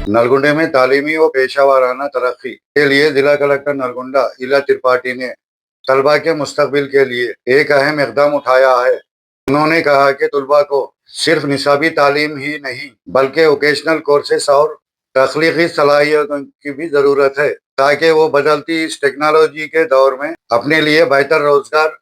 नलगुंडे में तालीमी व पेशा वाराना तरक्की के लिए जिला कलेक्टर नलगुंडा इला त्रिपाठी ने तलबा के मुस्तकबिल के लिए एक अहम इकदाम उठाया है। उन्होंने कहा कि तलबा को सिर्फ निसाबी तालीम ही नहीं बल्कि वोकेशनल कोर्सेस और तख्लीकी सलाहियतों की भी जरूरत है ताकि वो बदलती इस टेक्नोलॉजी के दौर में अपने लिए बेहतर रोजगार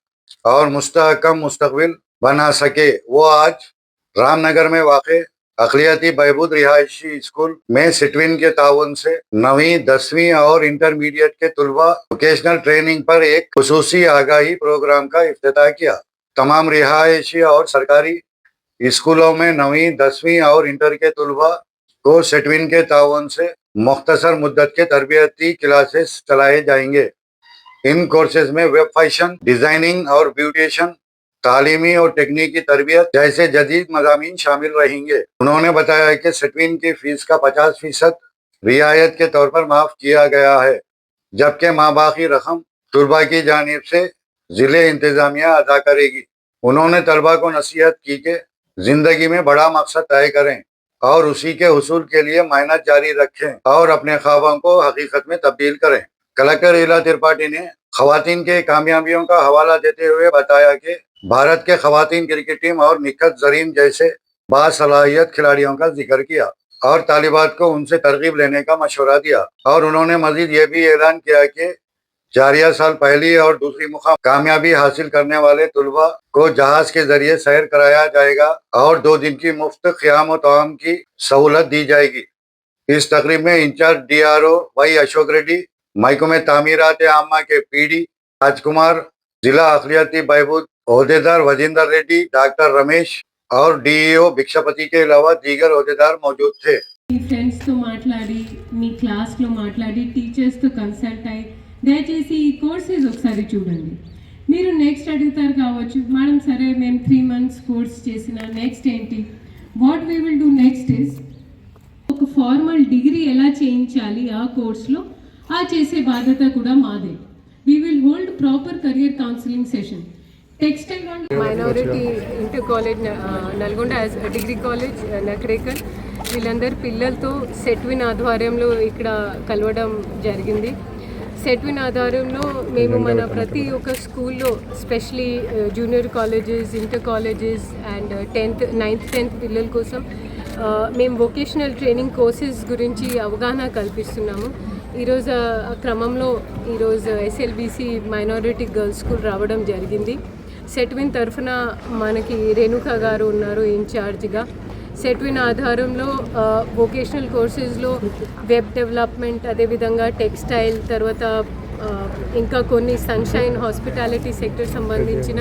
और मुस्तहकम मुस्तकबिल बना सके। वो आज रामनगर में वाक़ अक़लियती बहबूद रिहायशी स्कूल में सिटविन के ताउन से 9वीं 10वीं और इंटरमीडिएट के तलबा वोकेशनल ट्रेनिंग पर एक खुसूसी आगाही प्रोग्राम का इफ्तिताह किया। तमाम रिहायशी और सरकारी स्कूलों में 9वीं 10वीं और इंटर के तलबा को सिटविन के ताउन से मुख्तसर मुद्दत के तरबियती क्लासेस चलाए जाएंगे। इन कोर्सेज में वेब फैशन डिजाइनिंग और ब्यूटिशियन तालीमी और टेक्निकी तरबियत जैसे जदीद मज़ामीन शामिल रहेंगे। उन्होंने बताया कि सिटविन की फीस का 50% रियायत के तौर पर माफ किया गया है, जबकि माबाकी रकम तलबा की जानिब से जिले इंतजामिया अदा करेगी। उन्होंने तलबा को नसीहत की कि जिंदगी में बड़ा मकसद तय करें और उसी के हुसूल के लिए मेहनत जारी रखें और अपने ख्वाबों को हकीकत में तब्दील करें। कलेक्टर इला त्रिपाठी ने खवातीन के कामयाबियों का हवाला देते हुए बताया कि भारत के खवातीन क्रिकेट टीम और निखत जरीन जैसे बासलाहियत खिलाड़ियों का जिक्र किया और तालिबात को उनसे तरगीब लेने का मशवरा दिया। और उन्होंने मजीद ये भी ऐलान किया कि जारिया साल पहली और दूसरी मुकाम कामयाबी हासिल करने वाले तलबा को जहाज के जरिए सैर कराया जाएगा और 2 दिन की मुफ्त क़याम व तआम की सहूलत दी जाएगी। इस तकरीब में in charge DRO Y Ashok Reddy, महकमे तामीरात आमा के PD राजकुमार, जिला अक़लियती बहबूद ओहदेदार वजिंदर रेड्डी, डॉक्टर रमेश और DEO भिक्षापति के अलावा दीगर ओहदेदार मौजूद थे। ఫ్రెండ్స్ తో మాట్లాడి మీ క్లాస్ లో మాట్లాడి టీచర్స్ తో కన్సల్ట్ అయ్యి దయచేసి ఈ కోర్సెస్ ఒకసారి చూడండి. మీరు నెక్స్ట్ అడుగుతారు కావచ్చు, మేడం సరే మేము 3 months కోర్స్ చేసిన నెక్స్ట్ ఏంటి? What we will do next is ఒక ఫార్మల్ డిగ్రీ ఎలా చేయించాలి ఆ కోర్సులో ఆ చేసే బాధ్యత కూడా మాదే. We will hold proper career counselling session. Textile minority inter college Nalgonda degree college Nakrekal వీళ్ళందరి పిల్లలతో సెట్విన్ ఆధ్వర్యంలో ఇక్కడ కలవడం జరిగింది. సెట్విన్ ఆధ్వర్యంలో మేము మన ప్రతి ఒక్క స్కూల్లో especially junior colleges, inter colleges and 9th 10th పిల్లల కోసం మేము వొకేషనల్ ట్రైనింగ్ కోర్సెస్ గురించి అవగాహన కల్పిస్తున్నాము. ఈరోజు ఆ క్రమంలో ఈరోజు SLBC మైనారిటీ గర్ల్స్ స్కూల్ రావడం జరిగింది. సెట్విన్ తరఫున మనకి రేణుకా గారు ఉన్నారు ఇన్ఛార్జ్గా. సెట్విన్ ఆధారంలో వొకేషనల్ కోర్సెస్లో వెబ్ డెవలప్మెంట్, అదేవిధంగా టెక్స్టైల్, తర్వాత ఇంకా కొన్ని సన్షైన్ హాస్పిటాలిటీ సెక్టర్ సంబంధించిన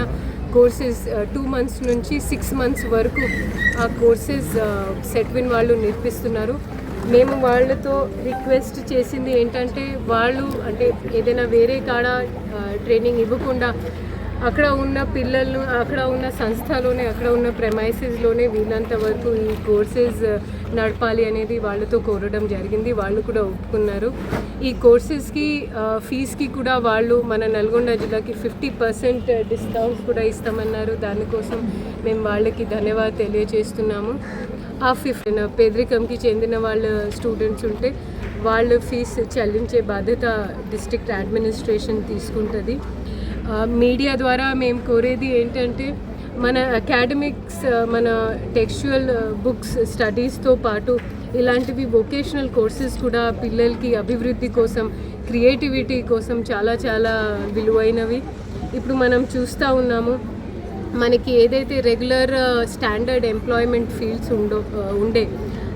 కోర్సెస్ 2 months నుంచి 6 months వరకు ఆ కోర్సెస్ సెట్విన్ వాళ్ళు నేర్పిస్తున్నారు. మేము వాళ్ళతో రిక్వెస్ట్ చేసింది ఏంటంటే వాళ్ళు అంటే ఏదైనా వేరే కాడ ట్రైనింగ్ ఇవ్వకుండా అక్కడ ఉన్న పిల్లలను అక్కడ ఉన్న సంస్థలోనే అక్కడ ఉన్న ప్రెమైసెస్లోనే వీళ్ళంత వరకు ఈ కోర్సెస్ నడపాలి అనేది వాళ్ళతో కోరడం జరిగింది. వాళ్ళు కూడా ఒప్పుకున్నారు. ఈ కోర్సెస్కి ఫీజుకి కూడా వాళ్ళు మన నల్గొండ జిల్లాకి 50% డిస్కౌంట్స్ కూడా ఇస్తామన్నారు. దానికోసం మేము వాళ్ళకి ధన్యవాదాలు తెలియజేస్తున్నాము. ఆ 50 పేదరికంకి చెందిన వాళ్ళ స్టూడెంట్స్ ఉంటే వాళ్ళ ఫీజు చెల్లించే బాధ్యత డిస్ట్రిక్ట్ అడ్మినిస్ట్రేషన్ తీసుకుంటుంది. మీడియా ద్వారా మేము కోరేది ఏంటంటే మన అకాడమిక్స్, మన టెక్స్చువల్ బుక్స్ స్టడీస్తో పాటు ఇలాంటివి వొకేషనల్ కోర్సెస్ కూడా పిల్లలకి అభివృద్ధి కోసం, క్రియేటివిటీ కోసం చాలా చాలా విలువైనవి. ఇప్పుడు మనం చూస్తూ ఉన్నాము, మనకి ఏదైతే రెగ్యులర్ స్టాండర్డ్ ఎంప్లాయ్మెంట్ ఫీల్డ్స్ ఉండే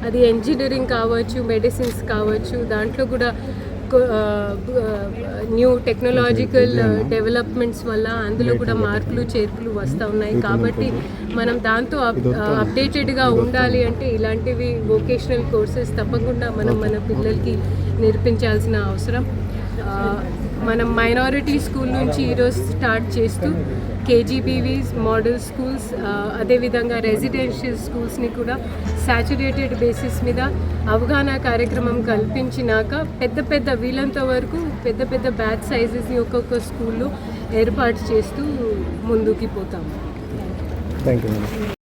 అది ఇంజనీరింగ్ కావచ్చు, మెడిసిన్స్ కావచ్చు, దాంట్లో కూడా న్యూ టెక్నాలజికల్ డెవలప్మెంట్స్ వల్ల అందులో కూడా మార్పులు చేర్పులు వస్తూ ఉన్నాయి. కాబట్టి మనం దాంతో అప్డేటెడ్గా ఉండాలి అంటే ఇలాంటివి వొకేషనల్ కోర్సెస్ తప్పకుండా మనం మన పిల్లలకి నేర్పించాల్సిన అవసరం. మనం మైనారిటీ స్కూల్ నుంచి ఈరోజు స్టార్ట్ చేస్తూ KGBVs, మోడల్ స్కూల్స్, అదేవిధంగా రెసిడెన్షియల్ స్కూల్స్ని కూడా సాచురేటెడ్ బేసిస్ మీద అవగాహన కార్యక్రమం కల్పించినాక పెద్ద వీలంత వరకు పెద్ద బ్యాచ్ సైజెస్ని ఒక్కొక్క స్కూల్లో ఏర్పాటు చేస్తూ ముందుకు పోతాము. Thank you.